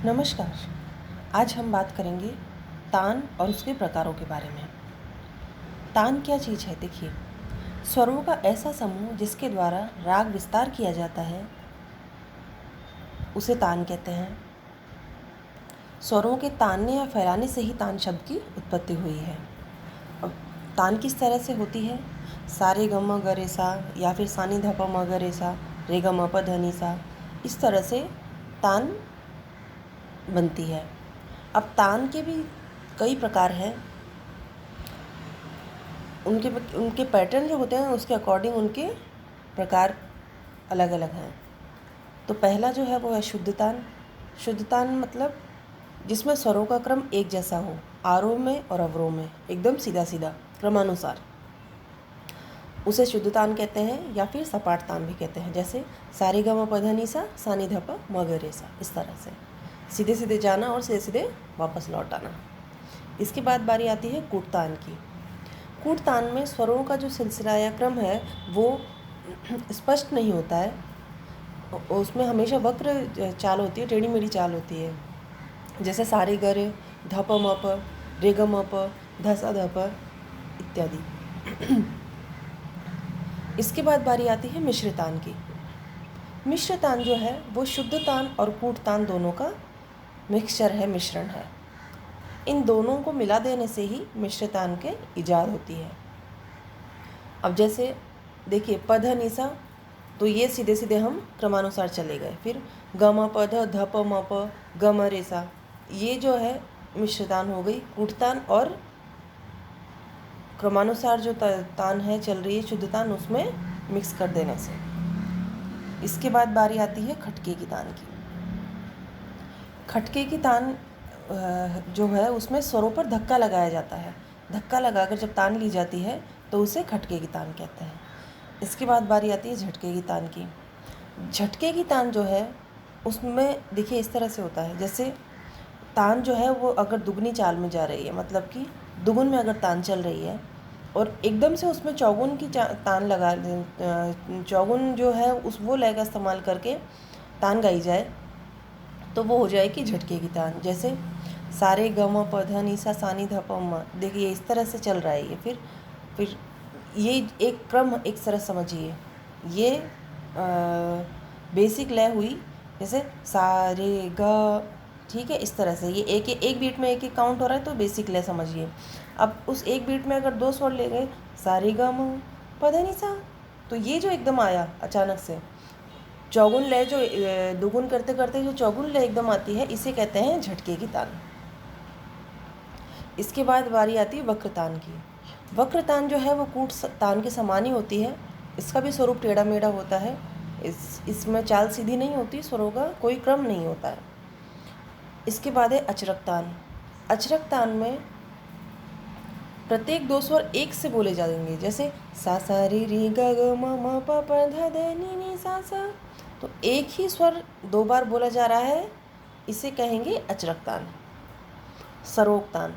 नमस्कार। आज हम बात करेंगे तान और उसके प्रकारों के बारे में। तान क्या चीज़ है? देखिए, स्वरों का ऐसा समूह जिसके द्वारा राग विस्तार किया जाता है उसे तान कहते हैं। स्वरों के तानने या फैलाने से ही तान शब्द की उत्पत्ति हुई है। अब तान किस तरह से होती है? सा रे ग म ग रे सा या फिर सा नी ध प म ग रे सा रे ग म प ध नी सा, इस तरह से तान बनती है। अब तान के भी कई प्रकार हैं। उनके पैटर्न जो होते हैं उसके अकॉर्डिंग उनके प्रकार अलग अलग हैं। तो पहला जो है वो है शुद्ध तान। शुद्ध तान मतलब जिसमें स्वरों का क्रम एक जैसा हो, आरोह में और अवरोह में एकदम सीधा सीधा क्रमानुसार, उसे शुद्ध तान कहते हैं या फिर सपाट तान भी कहते हैं। जैसे सा रे ग म प ध नि सा सा नी ध प म ग रे सा, इस तरह से सीधे सीधे जाना और सीधे सीधे वापस लौट आना। इसके बाद बारी आती है कूट तान की। कूट तान में स्वरों का जो सिलसिला या क्रम है वो स्पष्ट नहीं होता है। उसमें हमेशा वक्र चाल होती है, टेढ़ी मेढ़ी चाल होती है। जैसे सा रे ग रे, ध प म प, रे ग म प, ध सा ध प इत्यादि। इसके बाद बारी आती है मिश्र तान की। मिश्र तान जो है वो शुद्ध तान और कूट तान दोनों का मिक्सचर है, मिश्रण है। इन दोनों को मिला देने से ही मिश्र तान के इजाद होती है। अब जैसे देखिए प ध नि सा, तो ये सीधे सीधे हम क्रमानुसार चले गए। फिर ग म प ध प म प ग म रे सा, ये जो है मिश्र तान हो गई। कूट तान और क्रमानुसार जो तान है चल रही है शुद्ध तान, उसमें मिक्स कर देने से। इसके बाद बारी आती है खटके की तान की। खटके की तान जो है उसमें स्वरों पर धक्का लगाया जाता है। धक्का लगाकर जब तान ली जाती है तो उसे खटके की तान कहते हैं। इसके बाद बारी आती है झटके की तान की। झटके की तान जो है उसमें देखिए इस तरह से होता है, जैसे तान जो है वो अगर दुगनी चाल में जा रही है, मतलब कि दुगुन में अगर तान चल रही है और एकदम से उसमें चौगुन की तान लगा, चौगुन जो है उस वो लय का इस्तेमाल करके तान गाई जाए तो वो हो जाएगी झटके की तान। जैसे सा रे ग म प ध नि सा सा नी ध प म, देखिए इस तरह से चल रहा है ये। फिर ये एक क्रम एक तरह समझिए, ये बेसिक लय हुई। जैसे सा रे ग, ठीक है, इस तरह से ये एक बीट में एक काउंट हो रहा है, तो बेसिक लय समझिए। अब उस एक बीट में अगर दो स्वर ले गए, सा रे ग म प ध नि सा, तो ये जो एकदम आया अचानक से चौगुन लय, जो दुगुन करते करते जो चौगुन लय एकदम आती है, इसे कहते हैं झटके की तान। इसके बाद बारी आती है वक्र तान की। वक्र तान जो है वो कूट तान के समान ही होती है। इसका भी स्वरूप टेढ़ा मेढ़ा होता है। इसमें चाल सीधी नहीं होती, स्वरों का कोई क्रम नहीं होता है। इसके बाद है अचरक तान। अचरक तान में प्रत्येक दो स्वर एक से बोले जाएंगे। जैसे सा सा रे रे ग ग म म प प ध ध नि नि सा सा, तो एक ही स्वर दो बार बोला जा रहा है, इसे कहेंगे अचरक तान। सरोक तान।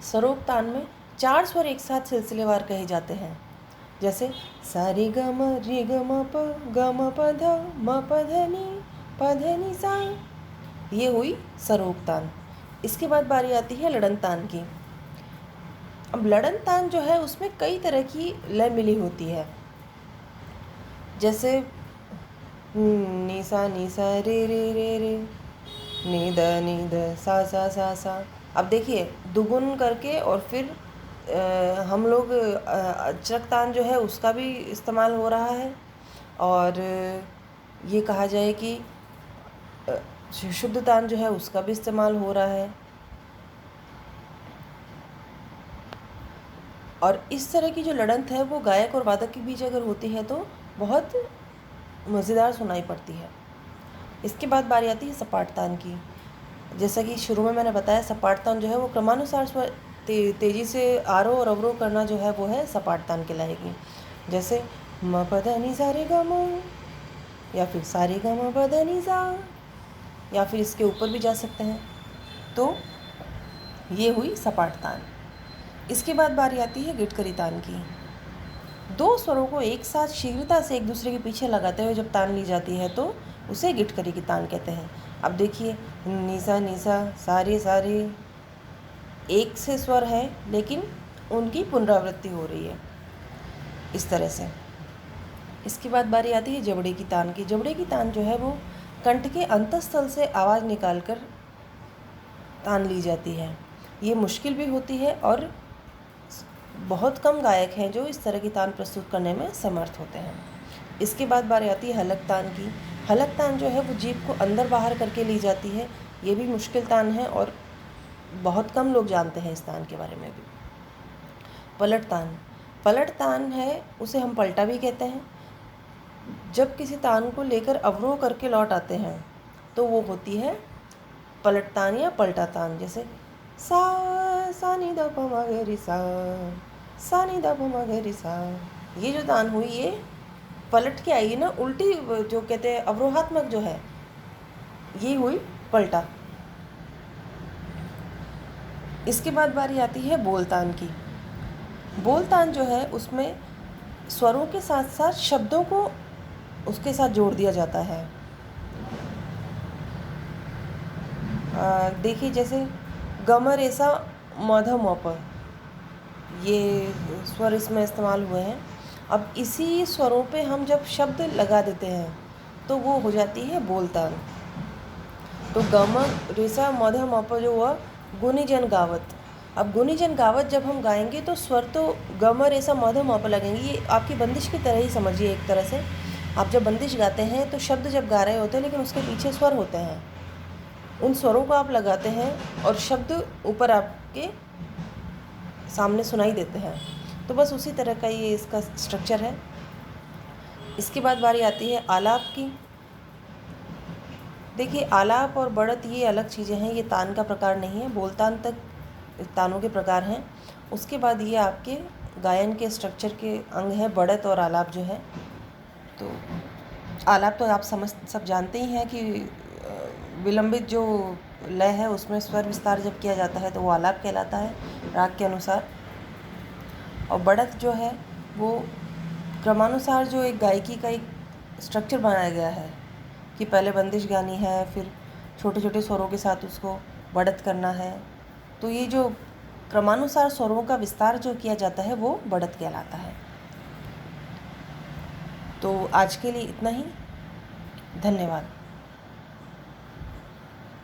सरोक तान में चार स्वर एक साथ सिलसिलेवार कहे जाते हैं। जैसे सा रे ग म प ध म प ध नि सा, ये हुई सरोक तान। इसके बाद बारी आती है लड़न तान की। अब लड़न तान जो है उसमें कई तरह की लय मिली होती है। जैसे नी सा रे रे रे रे, नी द सा सा सा सा। अब देखिए दुगुन करके और फिर हम लोग अचरक तान जो है उसका भी इस्तेमाल हो रहा है, और ये कहा जाए कि शुद्ध तान जो है उसका भी इस्तेमाल हो रहा है। और इस तरह की जो लड़ंत है वो गायक और वादक के बीच अगर होती है तो बहुत मज़ेदार सुनाई पड़ती है। इसके बाद बारी आती है सपाट तान की। जैसा कि शुरू में मैंने बताया, सपाट तान जो है वो क्रमानुसार तेज़ी से आरोह और अवरोह करना जो है वो है सपाट तान कहलाएगी। जैसे म प ध नि सा रे ग म, या फिर सा रे ग म प ध नि सा, या फिर इसके ऊपर भी जा सकते हैं। तो ये हुई सपाट तान। इसके बाद बारी आती है गिटकरी तान की। दो स्वरों को एक साथ शीघ्रता से एक दूसरे के पीछे लगाते हुए जब तान ली जाती है तो उसे गिटकरी की तान कहते हैं। अब देखिए निसा निसा सारे सारे एक से स्वर है लेकिन उनकी पुनरावृत्ति हो रही है इस तरह से। इसके बाद बारी आती है जबड़े की तान की। जबड़े की तान जो है वो कंठ के अंतःस्थल से आवाज़ निकालकर तान ली जाती है। ये मुश्किल भी होती है और बहुत कम गायक हैं जो इस तरह की तान प्रस्तुत करने में समर्थ होते हैं। इसके बाद बारी आती है हलक तान की। हलक तान जो है वो जीभ को अंदर बाहर करके ली जाती है। ये भी मुश्किल तान है और बहुत कम लोग जानते हैं इस तान के बारे में भी। पलट तान। पलट तान है, उसे हम पलटा भी कहते हैं। जब किसी तान को लेकर अवरोह करके लौट आते हैं तो वो होती है पलट तान या पलटा तान। जैसे सा नी दा प म ग रि सा नी दा प म ग रि सा। ये जो तान हुई ये पलट के आई ना, उल्टी जो कहते हैं अवरोहात्मक जो है ये हुई पलटा। इसके बाद बारी आती है बोलतान की। बोलतान जो है उसमें स्वरों के साथ साथ शब्दों को उसके साथ जोड़ दिया जाता है। देखिए जैसे गम रेसा मध मप, ये स्वर इसमें इस्तेमाल हुए हैं। अब इसी स्वरों पे हम जब शब्द लगा देते हैं तो वो हो जाती है बोलतान। तो गम रेसा मध मप जो हुआ गुनीजन गावत। अब गुनीजन गावत जब हम गाएंगे तो स्वर तो गम रेसा मध मप लगेंगे। ये आपकी बंदिश की तरह ही समझिए एक तरह से। आप जब बंदिश गाते हैं तो शब्द जब गा रहे होते हैं लेकिन उसके पीछे स्वर होते हैं, उन स्वरों को आप लगाते हैं और शब्द ऊपर आपके सामने सुनाई देते हैं। तो बस उसी तरह का ये इसका स्ट्रक्चर है। इसके बाद बारी आती है आलाप की। देखिए आलाप और बढ़त ये अलग चीज़ें हैं, ये तान का प्रकार नहीं है। बोलतान तक तानों के प्रकार हैं। उसके बाद ये आपके गायन के स्ट्रक्चर के अंग हैं बढ़त और आलाप जो है। तो आलाप तो आप सब जानते ही हैं कि विलंबित जो लय है उसमें स्वर विस्तार जब किया जाता है तो वो आलाप कहलाता है राग के अनुसार। और बढ़त जो है वो क्रमानुसार जो एक गायकी का एक स्ट्रक्चर बनाया गया है कि पहले बंदिश गानी है, फिर छोटे छोटे स्वरों के साथ उसको बढ़त करना है। तो ये जो क्रमानुसार स्वरों का विस्तार जो किया जाता है वो बढ़त कहलाता है। तो आज के लिए इतना ही। धन्यवाद।